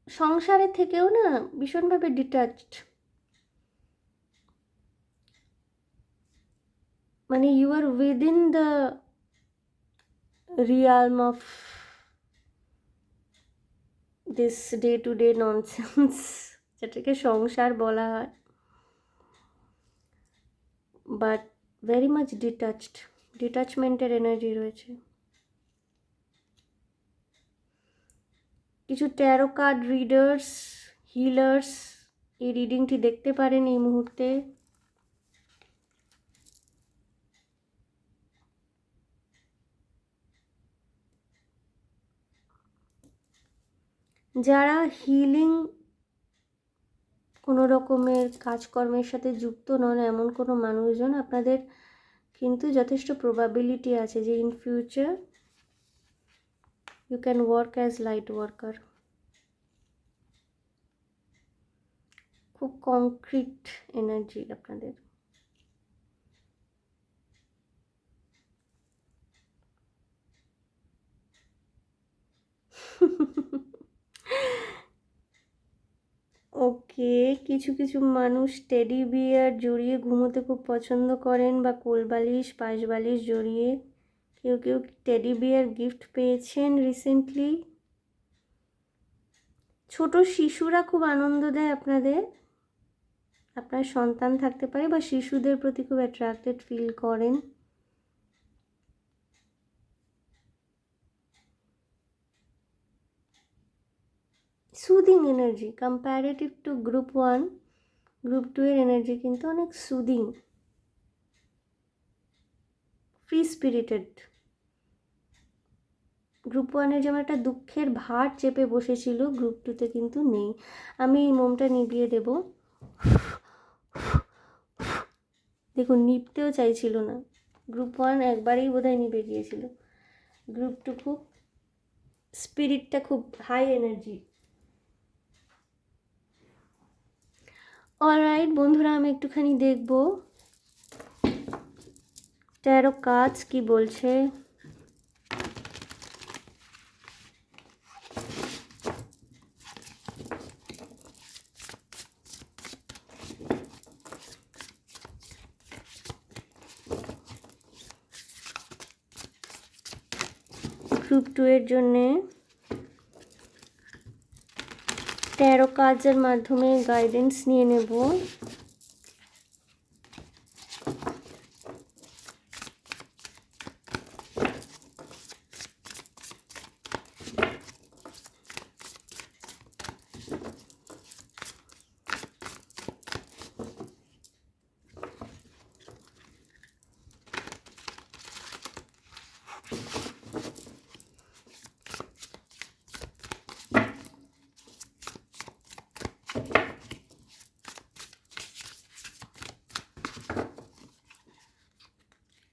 সংসারের থেকেও না ভীষণভাবে ডিটাচড, মানে you are within the realm of this day to day nonsense, যেটাকে সংসার বলা হয়, বাট ভেরি মাচ ডিটাচমেন্টের এনার্জি রয়েছে। কিছু ট্যারো কার্ড রিডার্স, হিলার্স এই রিডিংটি দেখতে পারেন এই মুহূর্তে। যারা হিলিং কোনো রকমের কাজকর্মের সাথে যুক্ত নন এমন কোনো মানুষজন, আপনাদের কিন্তু যথেষ্ট প্রবাবিলিটি আছে যে in future you can work as light worker. খুব কংক্রিট এনার্জি আপনাদের। ওকে, কিছু কিছু মানুষ টেডি বিয়ার জড়িয়ে ঘুমোতে খুব পছন্দ করেন, বা কোলবালিশ পাশবালিশ জড়িয়ে। কেউ কেউ টেডি বিয়ার গিফট পেয়েছেন রিসেন্টলি। ছোট শিশুরা খুব আনন্দ দেয় আপনাদের, আপনার সন্তান থাকতে পারে, বা শিশুদের প্রতি খুব অ্যাট্রাক্টেড ফিল করেন। Soothing energy comparative to group 1, group 2 এর এনার্জি কিন্তু অনেক সুদিং, ফ্রি স্পিরিটেড। গ্রুপ 1-এ যেমন একটা দুঃখের ভার চেপে বসেছিল, গ্রুপ 2-তে কিন্তু নেই। আমি এই মোমটা নিভিয়ে দেব। দেখুন, নিভতেও চাইছিল না। গ্রুপ 1 একবারেই বোধহয় নিভে গিয়েছিল। গ্রুপ 2 খুব স্পিরিটটা খুব হাই এনার্জি। অলরাইট বন্ধুরা, আমি একটুখানি দেখব ট্যারো কার্ডস কি বলছে। গ্রুপ 2 এর জন্যে ট্যারো কার্ডসের মাধ্যমে গাইডেন্স নিয়ে নেব।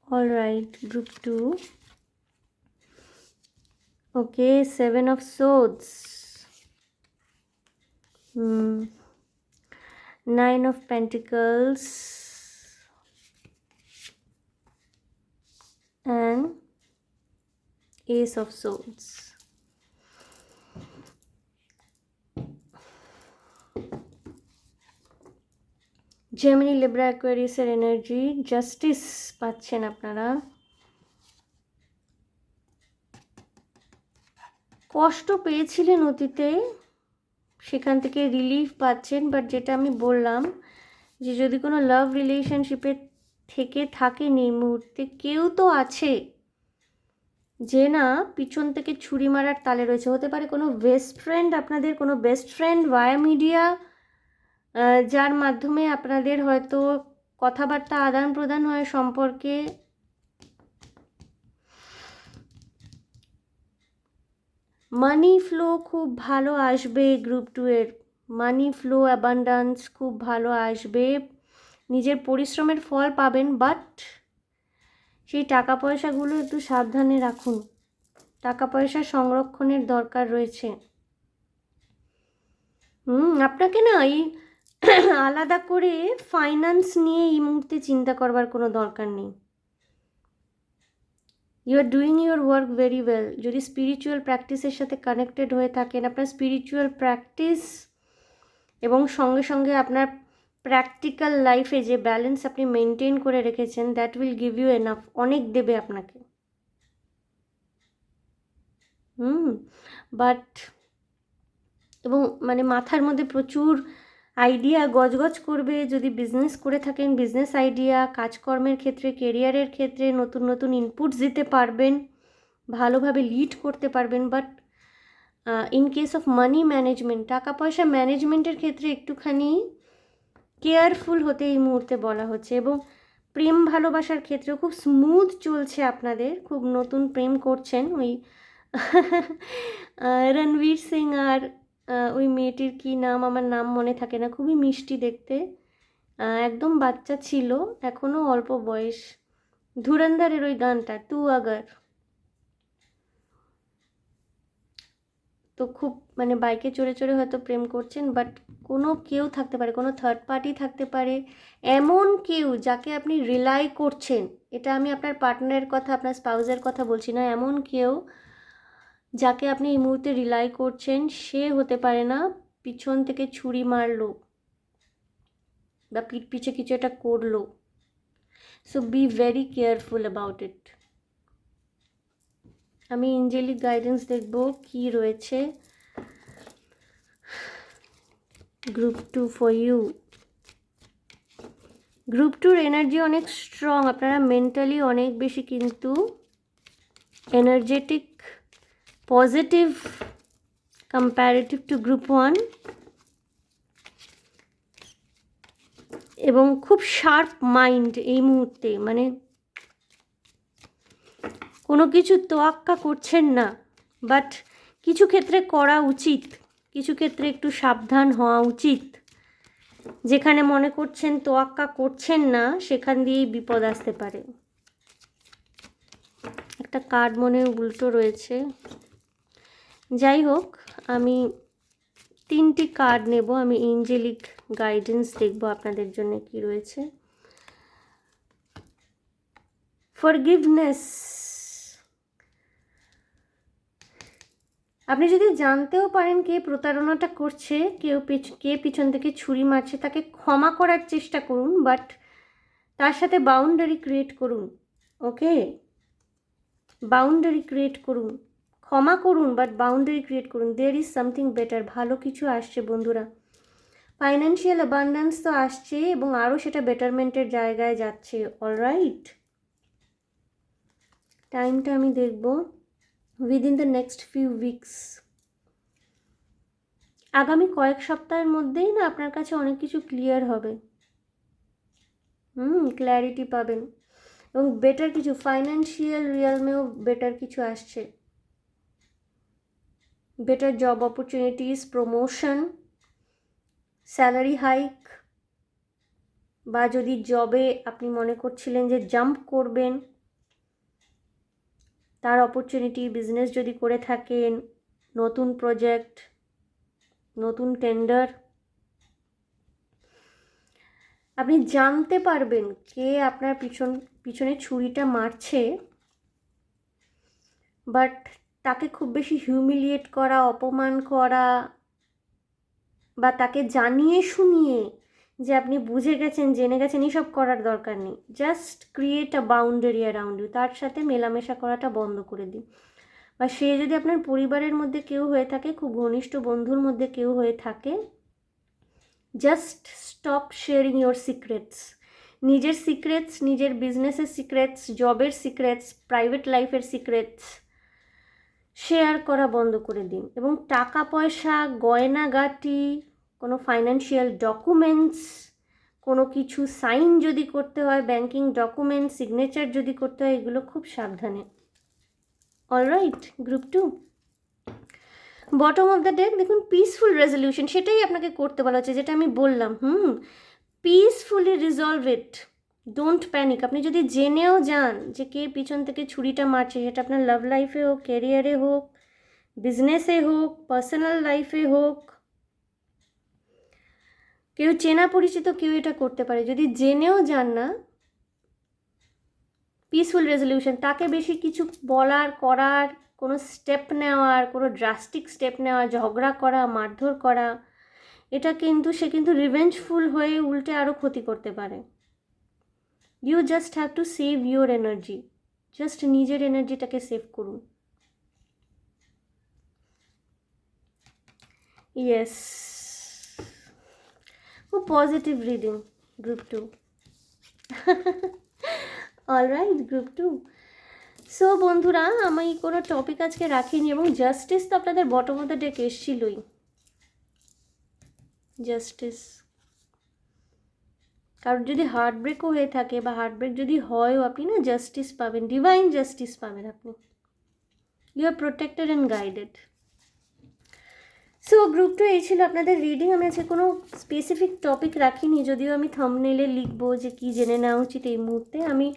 All right, group 2. Okay, 7 of Swords. 9 of Pentacles. And Ace of Swords. Gemini, Libra, অ্যাকুয়ারিয়াসের এনার্জি, জাস্টিস পাচ্ছেন আপনারা। কষ্ট পেয়েছিলেন অতীতে, সেখান থেকে রিলিফ পাচ্ছেন। বাট যেটা আমি বললাম, যে যদি কোনো লাভ রিলেশনশিপে থেকে থাকেন এই মুহূর্তে, কেউ তো আছে যে না পিছন থেকে ছুরি মারার তালে রয়েছে। হতে পারে কোনো বেস্ট ফ্রেন্ড, আপনাদের কোনো বেস্ট ফ্রেন্ড ভায়া মিডিয়া, যার মাধ্যমে আপনাদের হয়তো কথাবার্তা আদান প্রদান হয় সম্পর্কে। মানি ফ্লো খুব ভালো আসবে গ্রুপ 2 এর, মানি ফ্লো অ্যাবান্ডান্স খুব ভালো আসবে, নিজের পরিশ্রমের ফল পাবেন। বাট সেই টাকা পয়সাগুলো একটু সাবধানে রাখুন, টাকা পয়সা সংরক্ষণের দরকার রয়েছে। আপনাকে না এই আলাদা করে ফাইন্যান্স নিয়ে এই মুহূর্তে চিন্তা করবার কোনো দরকার নেই। You are doing your work very well. যদি স্পিরিচুয়াল প্র্যাকটিসের সাথে কানেক্টেড হয়ে থাকেন, আপনার স্পিরিচুয়াল প্র্যাকটিস এবং সঙ্গে সঙ্গে আপনার প্র্যাকটিক্যাল লাইফে যে ব্যালেন্স আপনি মেনটেন করে রেখেছেন, that will give you enough, অনেক দেবে আপনাকে। বাট এবং মানে মাথার মধ্যে প্রচুর আইডিয়া গজগজ করবে। যদি বিজনেস করে থাকেন, বিজনেস আইডিয়া, কাজকর্মের ক্ষেত্রে, কেরিয়ারের ক্ষেত্রে নতুন নতুন ইনপুটস দিতে পারবেন, ভালোভাবে লিড করতে পারবেন। But in case of money management, টাকা পয়সা ম্যানেজমেন্টের ক্ষেত্রে একটুখানি কেয়ারফুল হতে এই মুহূর্তে বলা হচ্ছে। এবং প্রেম ভালোবাসার ক্ষেত্রেও খুব স্মুথ চলছে আপনাদের, খুব নতুন প্রেম করছেন। ওই রণবীর সিং আর ওই মেয়েটির কি নাম, আমার নাম মনে থাকে না, খুবই মিষ্টি দেখতে, একদম বাচ্চা ছিল, এখনও অল্প বয়স। ধুরন্ধরের ওই গানটা তু আগার, তো খুব মানে বাইকে চড়ে চড়ে হয়তো প্রেম করছেন। বাট কোনো কেউ থাকতে পারে, কোনো থার্ড পার্টি থাকতে পারে, এমন কেউ যাকে আপনি রিলাই করছেন। এটা আমি আপনার পার্টনারের কথা, আপনার স্পাউসের কথা বলছি না, এমন কেউ যাকে আপনি এই মুহূর্তে রিলাই করছেন, সে হতে পারে না পিছন থেকে ছুরি মারলো, বা পিঠ পিছে কিছু একটা করলো। So be very careful about it. আমি এঞ্জেলিক গাইডেন্স দেখব কি রয়েছে গ্রুপ 2 ফর ইউ। গ্রুপ 2-র এনার্জি অনেক স্ট্রং, আপনারা মেন্টালি অনেক বেশি কিন্তু energetic, positive comparative to group 1, এবং খুব শার্প মাইন্ড এই মুহূর্তে, মানে কোনো কিছু তোয়াক্কা করছেন না, বাট কিছু ক্ষেত্রে করা উচিত, কিছু ক্ষেত্রে একটু সাবধান হওয়া উচিত। যেখানে মনে করছেন তোয়াক্কা করছেন না, সেখান দিয়েই বিপদ আসতে পারে। একটা কার্ড মনে উল্টো রয়েছে, যাই হোক আমি 3টি কার্ড নেব। আমি এঞ্জেলিক গাইডেন্স দেখব আপনাদের জন্য কি রয়েছে। ফরগিভনেস। আপনি যদি জানতেও পারেন কে প্রতারণাটা করছে, কে পিছন থেকে ছুরি মারছে, তাকে ক্ষমা করার চেষ্টা করুন, বাট তার সাথে বাউন্ডারি ক্রিয়েট করুন। ওকে, বাউন্ডারি ক্রিয়েট করুন, ক্ষমা করুন, বাট বাউন্ডারি ক্রিয়েট করুন। দেয়ার ইজ সামথিং বেটার, ভালো কিছু আসছে বন্ধুরা। ফাইন্যান্সিয়াল অ্যাবান্ডেন্স তো আসছে এবং আরও সেটা বেটারমেন্টের জায়গায় যাচ্ছে। অলরাইট, টাইমটা আমি দেখব within the next few weeks. আগামী কয়েক সপ্তাহের মধ্যেই না আপনার কাছে অনেক কিছু ক্লিয়ার হবে। ক্ল্যারিটি পাবেন এবং বেটার কিছু ফাইন্যান্সিয়াল রিয়ালমেও বেটার কিছু আসছে। Better job opportunities, promotion, salary hike, বা যদি জবে আপনি মনে করছিলেন যে জাম্প করবেন তার অপরচুনিটি, বিজনেস যদি করে থাকেন, নতুন প্রজেক্ট, নতুন টেন্ডার, আপনি জানতে পারবেন কে আপনার পিছনে ছুরিটা মারছে, বাট তাকে খুব বেশি হিউমিলিয়েট করা, অপমান করা, বা তাকে জানিয়ে শুনিয়ে যে আপনি বুঝে গেছেন, জেনে গেছেন, এসব করার দরকার নেই। Just create a boundary around you, তার সাথে মেলামেশা করাটা বন্ধ করে দিন। বা সে যদি আপনার পরিবারের মধ্যে কেউ হয়ে থাকে, খুব ঘনিষ্ঠ বন্ধুর মধ্যে কেউ হয়ে থাকে, just stop sharing your secrets. নিজের সিক্রেটস, নিজের বিজনেসের সিক্রেটস, জবের সিক্রেটস, প্রাইভেট লাইফের সিক্রেটস শেয়ার করা বন্ধ করে দিন। এবং টাকা পয়সা, গয়নাগাটি, কোনো ফাইন্যান্সিয়াল ডকুমেন্টস, কোনো কিছু সাইন যদি করতে হয়, ব্যাংকিং ডকুমেন্ট সিগনেচার যদি করতে হয়, এগুলো খুব সাবধানে। Alright group 2, bottom of the day দেখুন পিসফুল রেজলিউশন, সেটাই আপনাকে করতে বলা হচ্ছে, যেটা আমি বললাম। Peacefully resolve it, don't panic. আপনি যদি জেনেও যান যে কে পিছন থেকে ছুরিটা মারছে, সেটা আপনার লাভ লাইফে হোক, ক্যারিয়ারে হোক, বিজনেসে হোক, পার্সোনাল লাইফে হোক, কেউ চেনা পরিচিত কেউ এটা করতে পারে। যদি জেনেও যান না, পিসফুল রেজলিউশন, তাকে বেশি কিছু বলার, করার, কোনো স্টেপ নেওয়ার, কোনো ড্রাস্টিক স্টেপ নেওয়া, ঝগড়া করা, মারধর করা, এটা কিন্তু সে কিন্তু রিভেঞ্জফুল হয়ে উল্টে আরও ক্ষতি করতে পারে। You just have to save your energy, just নিজের এনার্জিটাকে সেভ করুন। ইয়েস, খুব positive reading group 2। Alright group 2। So বন্ধুরা, আমি কোনো টপিক আজকে রাখিনি, এবং জাস্টিস তো আপনাদের বটম অফ দ্য ডেক এসছিলই। জাস্টিস, কারোর যদি হার্ট ব্রেকও হয়ে থাকে, বা হার্ট ব্রেক যদি হয়ও, আপনি না জাস্টিস পাবেন, ডিভাইন জাস্টিস পাবেন আপনি। You are protected and guided. So group 2 এই ছিল আপনাদের রিডিং। আমি আজকে কোনো স্পেসিফিক টপিক রাখিনি, যদিও আমি থাম্বনেইলে লিখবো যে কী জেনে নেওয়া উচিত এই মুহূর্তে। আমি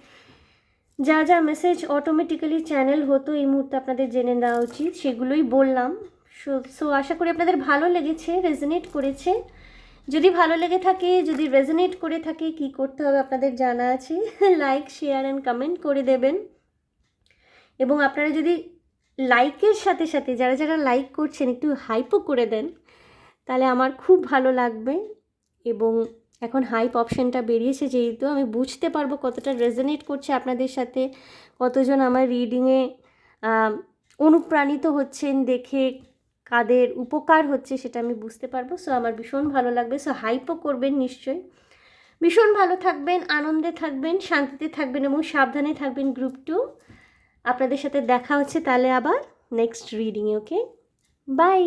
যা যা মেসেজ অটোমেটিক্যালি চ্যানেল হতো এই মুহূর্তে আপনাদের জেনে নেওয়া উচিত, সেগুলোই বললাম। সো আশা করি আপনাদের ভালো লেগেছে, রেজোনেট করেছে। যদি ভালো লেগে থাকে, যদি রেজোনেট করে থাকে, কি করতে হবে আপনাদের জানা আছে। লাইক, শেয়ার অ্যান্ড কমেন্ট করে দেবেন। এবং আপনারা যদি লাইকের সাথে সাথে যারা যারা লাইক করছেন একটু হাইপও করে দেন, তাহলে আমার খুব ভালো লাগবে। এবং এখন হাইপ অপশানটা বেরিয়েছে যেহেতু আমি বুঝতে পারবো কতটা রেজোনেট করছে আপনাদের সাথে, কতজন আমার রিডিংয়ে অনুপ্রাণিত হচ্ছেন দেখে, কাদের উপকার হচ্ছে সেটা আমি বুঝতে পারবো। সো আমার ভীষণ ভালো লাগবে। সো হাইপও করবেন নিশ্চয়ই। ভীষণ ভালো থাকবেন, আনন্দে থাকবেন, শান্তিতে থাকবেন এবং সাবধানে থাকবেন গ্রুপ 2। আপনাদের সাথে দেখা হচ্ছে তাহলে আবার নেক্সট রিডিংয়ে। Okay, by.